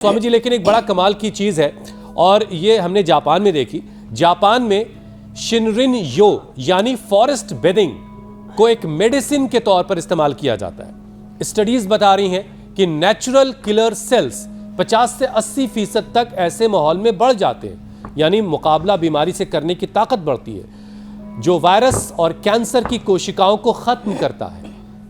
स्वामी जी, लेकिन एक बड़ा कमाल की चीज़ है और ये हमने जापान में देखी। जापान में शिनरिन यो यानी फॉरेस्ट बेदिंग को एक मेडिसिन के तौर पर इस्तेमाल किया जाता है। स्टडीज बता रही हैं कि नेचुरल किलर सेल्स 50 से 80% तक ऐसे माहौल में बढ़ जाते हैं, यानी मुकाबला बीमारी से करने की ताकत बढ़ती है, जो वायरस और कैंसर की कोशिकाओं को खत्म करता है।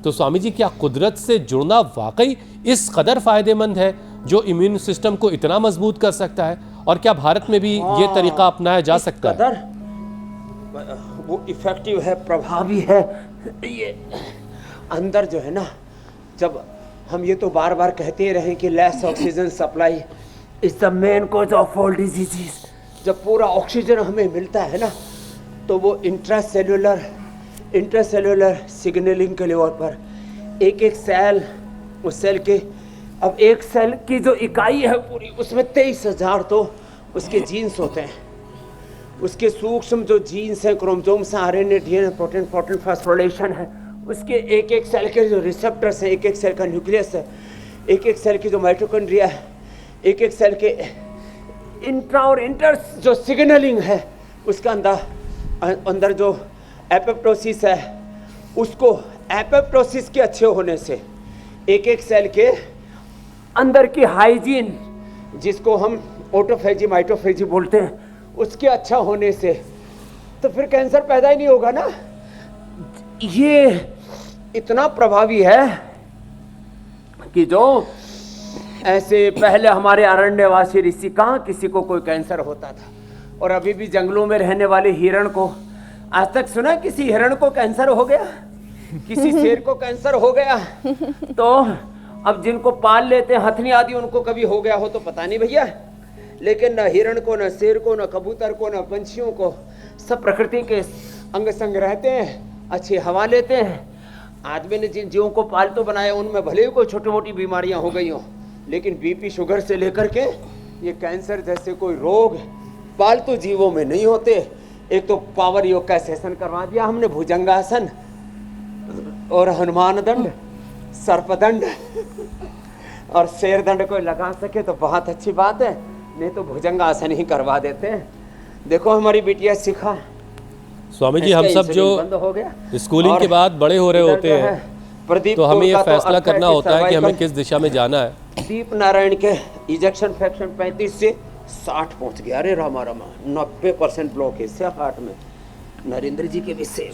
तो स्वामी जी, क्या कुदरत से जुड़ना वाकई इस कदर फायदेमंद है जो इम्यून सिस्टम को इतना मजबूत कर सकता है? और क्या भारत में भी ये तरीका अपनाया जा सकता है? वो इफेक्टिव है, प्रभावी है। ये अंदर जो है ना, जब हम ये तो बार बार कहते रहे कि less oxygen supply is the main cause of all diseases. जब पूरा ऑक्सीजन हमें मिलता है ना, तो वो इंट्रासेलुलर सिग्नलिंग के लेवल पर एक एक सेल, उस सेल के, अब एक सेल की जो इकाई है पूरी, उसमें 23,000 तो उसके जीन्स होते हैं। उसके सूक्ष्म जो जीन्स हैं, क्रोमोसोम्स हैं, आरएनए, डीएनए, प्रोटीन फास्फोराइलेशन है, उसके एक एक सेल के जो रिसेप्टर्स हैं, एक एक सेल का न्यूक्लियस है, एक एक सेल की जो माइटोकॉन्ड्रिया है, एक एक सेल के इंट्रा और इंटर जो सिग्नलिंग है, उसका अंदर जो एपोप्टोसिस है, उसको एपोप्टोसिस के अच्छे होने से, एक एक सेल के अंदर की हाइजीन, जिसको हम ऑटोफेजी माइटोफेजी बोलते हैं, उसके अच्छा होने से तो फिर कैंसर पैदा ही नहीं होगा ना। ये इतना प्रभावी है कि जो ऐसे पहले हमारे अरण्यवासी ऋषि, कहाँ किसी को कोई कैंसर होता था, और अभी भी जंगलों में रहने वाले हिरण को, आज तक सुना किसी हिरण को कैंसर हो गया, किसी शेर को कैंसर हो गया? तो अब जिनको पाल लेते हैं हथनी आदि, उनको कभी हो गया हो तो पता नहीं भैया, लेकिन न हिरण को, न शेर को, न कबूतर को, न पंछियों को, सब प्रकृति के अंग संग रहते हैं, अच्छी हवा लेते हैं। आदमी ने जिन जीवों को पालतू बनाया, उनमें भले ही कोई छोटी मोटी बीमारियां हो गई हों, लेकिन बीपी शुगर से लेकर के ये कैंसर जैसे कोई रोग पालतू जीवों में नहीं होते। एक तो पावर योग का सेशन करवा दिया हमने, भुजंगासन और हनुमान दंड, सर्पदंड और शेर दंड कोई लगा सके तो बहुत अच्छी बात है, नहीं तो भुजंगासन ही करवा देते हैं। देखो हमारी बिटिया सिखा। स्वामी जी, हम सब जो स्कूलिंग के बाद बड़े हो रहे होते हैं, तो हमें ये फैसला करना होता है कि हमें किस दिशा में जाना है। दीप नारायण के इजेक्शन फ्रैक्शन 35 से 60 पहुंच गया। अरे रामा रामा, 90% ब्लॉकेज से हार्ट में। नरेंद्र जी के भी सेम।